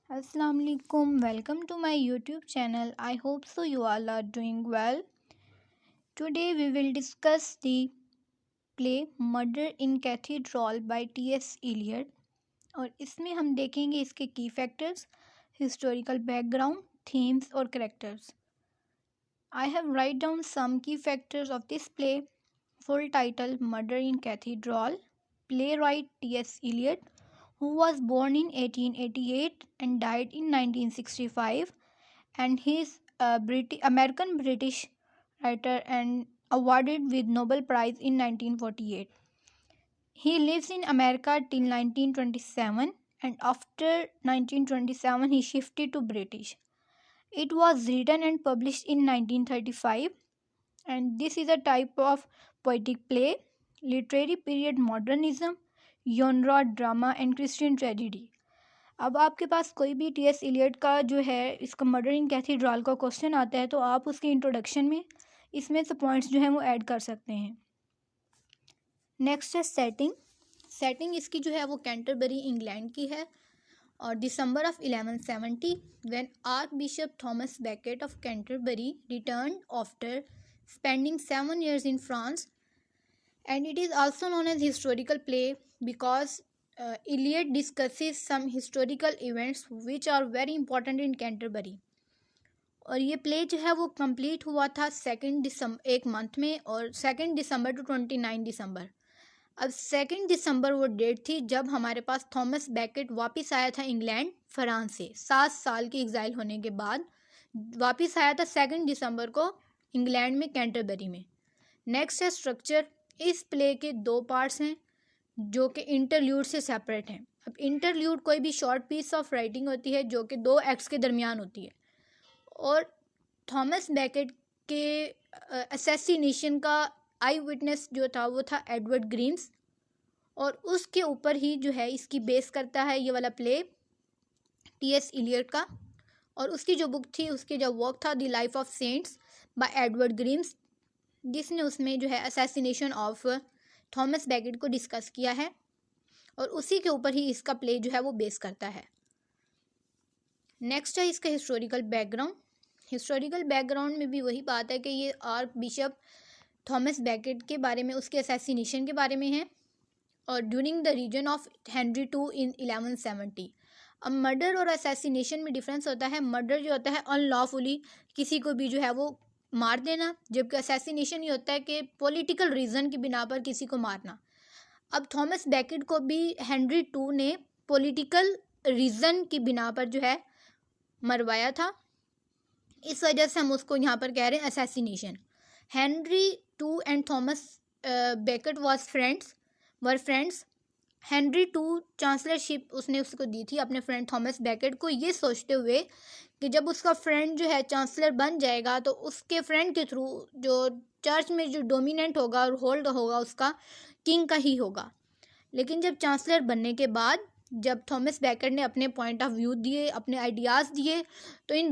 Assalamu alaikum. Welcome to my YouTube channel. I hope so you all are doing well. Today we will discuss the play Murder in Cathedral by T.S. Eliot और इसमें हम देखेंगे इसके की factors, historical background, themes और characters. I have write down some key factors of this play. Full title Murder in Cathedral. Playwright T.S. Eliot, who was born in 1888 and died in 1965, and he is a American British writer and awarded with Nobel Prize in 1948. He lives in America till 1927, and after 1927 he shifted to British. It was written and published in 1935, and this is a type of poetic play, literary period modernism, genre drama and Christian tragedy. अब आपके पास कोई भी T.S.. Elliot का जो है इसका murder इन cathedral का question आता है तो आप उसके इंट्रोडक्शन में इसमें से पॉइंट्स जो हैं वो ऐड कर सकते हैं. नेक्स्ट है सेटिंग इसकी जो है वो कैंटरबरी इंग्लैंड की है और December of 1170 when archbishop Thomas Becket of Canterbury return after spending 7 years in France, and it is also known as historical play because Eliot discusses some historical events which are very important in Canterbury. और ये play जो है वो complete हुआ था 2 दिसंबर एक month में और 2 दिसंबर टू 29 दिसंबर. अब 2 दिसंबर वो डेट थी जब हमारे पास थॉमस बैकेट वापस आया था इंग्लैंड फ्रांस से 7 साल की एग्जाइल होने के बाद वापस आया था 2 दिसंबर को इंग्लैंड में कैंटरबरी में. नेक्स्ट है स्ट्रक्चर. इस प्ले के 2 पार्ट्स हैं जो कि इंटरल्यूड से सेपरेट हैं. अब इंटरल्यूड कोई भी शॉर्ट पीस ऑफ राइटिंग होती है जो कि 2 एक्ट्स के दरमियान होती है और थॉमस बैकेट के असैसिनेशन का आई विटनेस जो था वो था एडवर्ड ग्रीम्स और उसके ऊपर ही जो है इसकी बेस करता है ये वाला प्ले टी.एस. इलियट का. और उसकी जो बुक थी उसके जो वर्क था the life of saints by Edward Grimes जिसने उसमें जो है असैसिनेशन ऑफ थॉमस बैकेट को डिस्कस किया है और उसी के ऊपर ही इसका प्ले जो है वो बेस करता है. नेक्स्ट है इसका हिस्टोरिकल बैकग्राउंड. हिस्टोरिकल बैकग्राउंड में भी वही बात है कि ये आर्क बिशप थॉमस बैकेट के बारे में उसके असैसिनेशन के बारे में है और during the reign of Henry two in 1170. अब मर्डर और असैसिनेशन में डिफरेंस होता है. मर्डर जो होता है अनलॉफुली किसी को भी जो है वो मार देना, जबकि असैसिनेशन ये होता है कि पॉलिटिकल रीज़न की बिना पर किसी को मारना. अब थॉमस बैकेट को भी हेनरी टू ने पॉलिटिकल रीज़न की बिना पर जो है मरवाया था. इस वजह से हम उसको यहाँ पर कह रहे हैं assassination. Henry two and Thomas Becket were friends. Henry two chancellorship उसने उसको दी थी अपने फ्रेंड थॉमस बैकेट को ये सोचते हुए कि जब उसका फ्रेंड जो है चांसलर बन जाएगा तो उसके फ्रेंड के थ्रू जो चर्च में जो डोमिनेंट होगा और होल्ड होगा उसका किंग का ही होगा. लेकिन जब चांसलर बनने के बाद जब थॉमस बैकेट ने अपने पॉइंट ऑफ व्यू दिए, अपने आइडियाज़ दिए, तो इन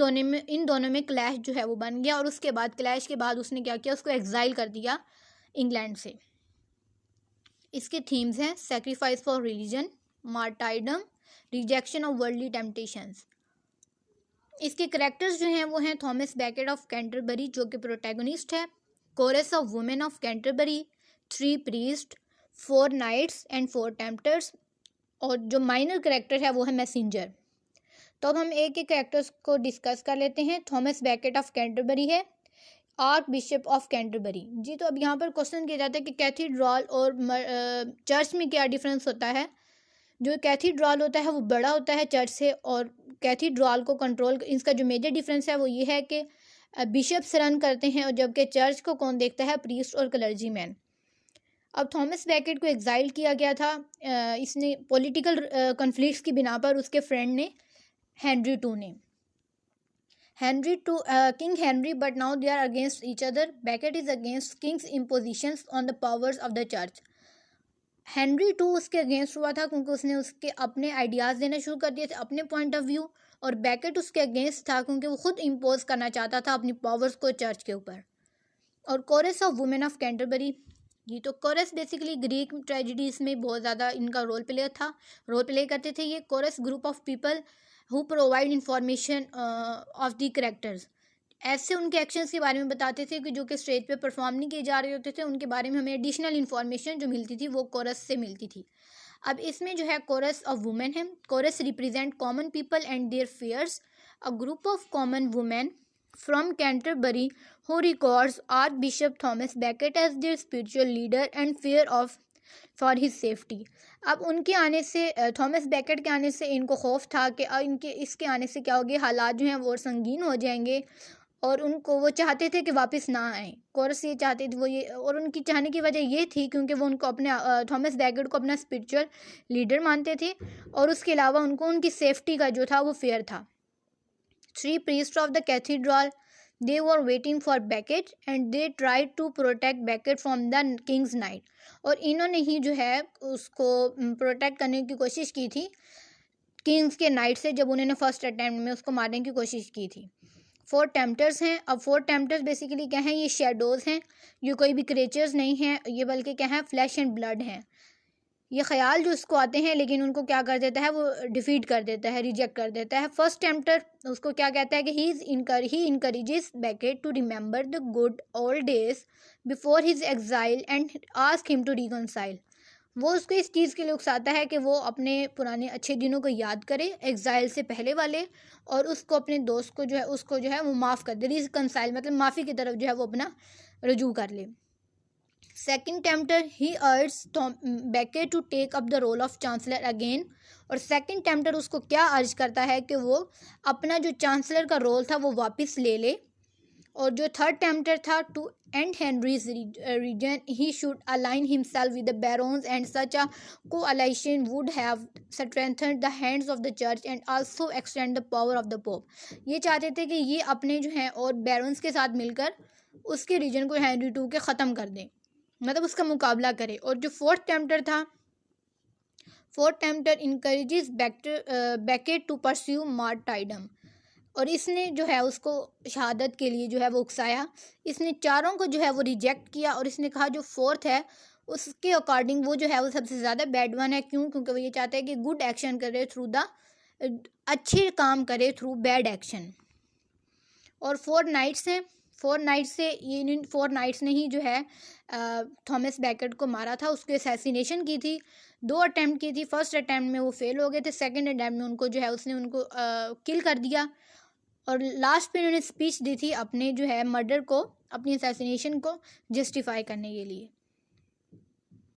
दोनों में क्लैश जो है वो बन गया और उसके बाद क्लैश के बाद उसने क्या किया, उसको एग्जाइल कर दिया इंग्लैंड से. इसके थीम्स हैं sacrifice for religion, martyrdom, rejection of worldly temptations. इसके करेक्टर्स जो हैं वो हैं थॉमस बैकेट ऑफ कैंटरबरी जो कि प्रोटैगनिस्ट है, chorus of women of Canterbury, 3 priest, 4 knights and 4 tempters और जो माइनर करेक्टर है वो है मैसेंजर. तो अब हम एक एक करेक्टर्स को डिस्कस कर लेते हैं. थॉमस बैकेट ऑफ कैंटरबरी है आर्क बिशप ऑफ कैंटरबरी. जी तो अब यहाँ पर क्वेश्चन किया जाता है कि कैथीड्रल और चर्च में क्या डिफरेंस होता है. जो कैथीड्रल होता है वो बड़ा होता है चर्च से और कैथीड्रल को कंट्रोल इसका जो मेजर डिफरेंस है वो ये है कि बिशप्स रन करते हैं और जबकि चर्च को कौन देखता है, प्रीस्ट और क्लर्जी मैन. अब थॉमस बैकेट को एग्जाइल किया गया था इसने पॉलिटिकल कन्फ्लिक्ट्स की बिना पर उसके फ्रेंड ने हेनरी टू ने. King Henry, but now they are against each other. Becket is against king's impositions on the powers of the church. Henry two उसके अगेंस्ट हुआ था क्योंकि उसने उसके अपने आइडियाज़ देना शुरू कर दिए थे, अपने पॉइंट ऑफ व्यू, और बैकेट उसके अगेंस्ट था क्योंकि वो खुद इम्पोज करना चाहता था अपनी पावर्स को चर्च के ऊपर. और chorus of women of Canterbury. ये तो कोरस बेसिकली ग्रीक ट्रेजिडीज़ में बहुत ज़्यादा इनका रोल प्ले करते थे. ये Corus group of people who provide information of the characters. ऐसे उनके एक्शंस के बारे में बताते थे कि जो कि स्टेज पे परफॉर्म नहीं किए जा रहे होते थे, उनके बारे में हमें एडिशनल इन्फॉर्मेशन जो मिलती थी वो कोरस से मिलती थी। अब इसमें जो है कोरस ऑफ वुमेन है। Chorus represent common people and their fears. A group of common women from Canterbury who records archbishop Thomas Becket as their spiritual leader and fear of for his safety. अब उनके आने से, Thomas baked के आने से इनको खौफ था कि इनके इसके आने से क्या होगी, हालात जो हैं वो और संगीन हो जाएंगे, और उनको वो चाहते थे कि वापस ना आए। कोरस ये चाहते थे, वो ये, और उनकी चाहने की वजह ये थी क्योंकि वो उनको अपने थॉमस बैकेट को अपना स्पिरिचुअल लीडर मानते थे, और उसके अलावा उनको उनकी सेफ्टी का जो था वो फेयर था। 3 priests of the cathedral, they were waiting for Becket and they tried to protect Becket from the king's knight। और इन्होंने ही जो है उसको प्रोटेक्ट करने की कोशिश की थी किंग्स के नाइट से, जब उन्होंने फर्स्ट अटैम्प्ट में उसको मारने की कोशिश की थी। 4 टेम्पटर्स हैं। अब 4 टेम्पटर्स बेसिकली क्या हैं, ये शेडोज़ हैं, ये कोई भी क्रिएचर्स नहीं हैं, ये बल्कि क्या हैं, फ्लैश एंड ब्लड हैं। ये ख्याल जो उसको आते हैं लेकिन उनको क्या कर देता है, वो डिफीट कर देता है, रिजेक्ट कर देता है। फर्स्ट टेम्पटर उसको क्या कहता है कि he encourages Becket to remember the good old days before his exile and ask him to reconcile. वो उसको इस चीज़ के लिए उकसाता है कि वो अपने पुराने अच्छे दिनों को याद करे, एग्जाइल से पहले वाले, और उसको अपने दोस्त को जो है उसको जो है वो माफ़ कर दे, रिकनसाइल मतलब माफ़ी की तरफ जो है वो अपना रजू कर ले। Second tempter he urge Becket to take up the role of chancellor again. और सेकेंड टेम्पटर उसको क्या अर्ज करता है कि वो अपना जो चांसलर का रोल था वो वापस ले ले। और जो थर्ड टेम्पटर था, to end Henry's reign he should align himself with the barons and such a coalition would have strengthened the hands of the church and also extend the power of the pope. ये चाहते थे कि ये अपने जो हैं और बैरोन्स के साथ मिलकर उसके रीजन को हेनरी टू के ख़त्म कर दें, मतलब उसका मुकाबला करे। और जो फोर्थ टेम्पटर था, fourth tempter encourages Becket to pursue martyrdom. और इसने जो है उसको शहादत के लिए जो है वो उकसाया। इसने चारों को जो है वो रिजेक्ट किया, और इसने कहा जो फोर्थ है उसके अकॉर्डिंग वो जो है वो सबसे ज़्यादा बैड वन है। क्यों? क्योंकि वो ये चाहता है कि गुड एक्शन करे थ्रू द, अच्छे काम करे थ्रू बैड एक्शन। और 4 नाइट्स हैं। 4 नाइट्स से इन 4 नाइट्स ने ही जो है थॉमस बैकेट को मारा था, उसको असैसिनेशन की थी। 2 अटैम्प्ट की थी, फर्स्ट अटैम्प्ट में वो फेल हो गए थे, सेकंड अटैम्प्ट में उनको जो है उसने उनको किल कर दिया। और लास्ट पे उन्होंने स्पीच दी थी अपने जो है मर्डर को, अपनी असैसिनेशन को जस्टिफाई करने के लिए।